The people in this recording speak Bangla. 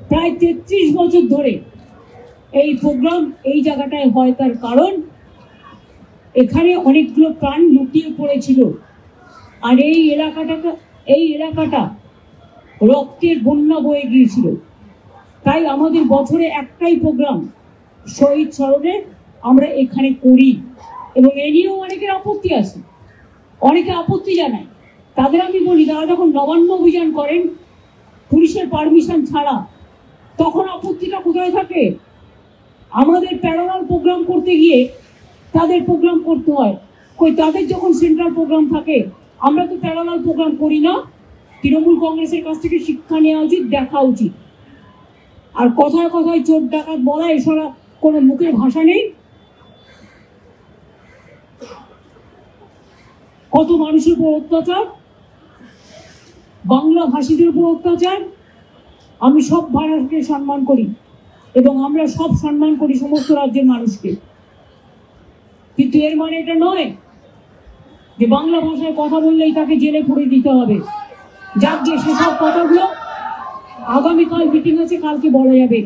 প্রায় 33 বছর ধরে এই প্রোগ্রাম এই জায়গাটায় হয়, তার কারণ এখানে অনেকগুলো প্রাণ লুটিয়ে পড়েছিল। আর এই এলাকাটা রক্তের বন্যা বয়ে গিয়েছিল। তাই আমাদের বছরে একটাই প্রোগ্রাম শহীদ স্মরণে আমরা এখানে করি, এবং এ নিয়েও অনেকের আপত্তি আছে, অনেকে আপত্তি জানায়। তাদের আমি বলি, তারা যখন নবান্ন অভিযান করেন পুলিশের পারমিশন ছাড়া, তখন আপত্তিটা কোথায় থাকে? আমাদের প্যারালাল প্রোগ্রাম করতে গিয়ে তাদের প্রোগ্রাম করতে হয়। কই, তাদের যখন সেন্ট্রাল প্রোগ্রাম থাকে, আমরা তো প্যারালাল প্রোগ্রাম করি না। তৃণমূল কংগ্রেসের কাছ থেকে শিক্ষা নেওয়া উচিত, দেখা উচিত। আর কথায় কথায় চোর ডাকাত বলা এছাড়া কোনো মুখের ভাষা নেই। কত মানুষের উপর অত্যাচার, বাংলা ভাষীদের উপর অত্যাচার। আমি সব ভাষাকে সম্মান করি এবং আমরা সব সম্মান করি সমস্ত রাজ্যের মানুষকে, কিন্তু এর মানে এটা নয় যে বাংলা ভাষায় কথা বললেই তাকে জেলে পুরে দিতে হবে। যাক, যে সেসব কথাগুলো আগামীকাল মিটিং আছে, কালকে বলা যাবে।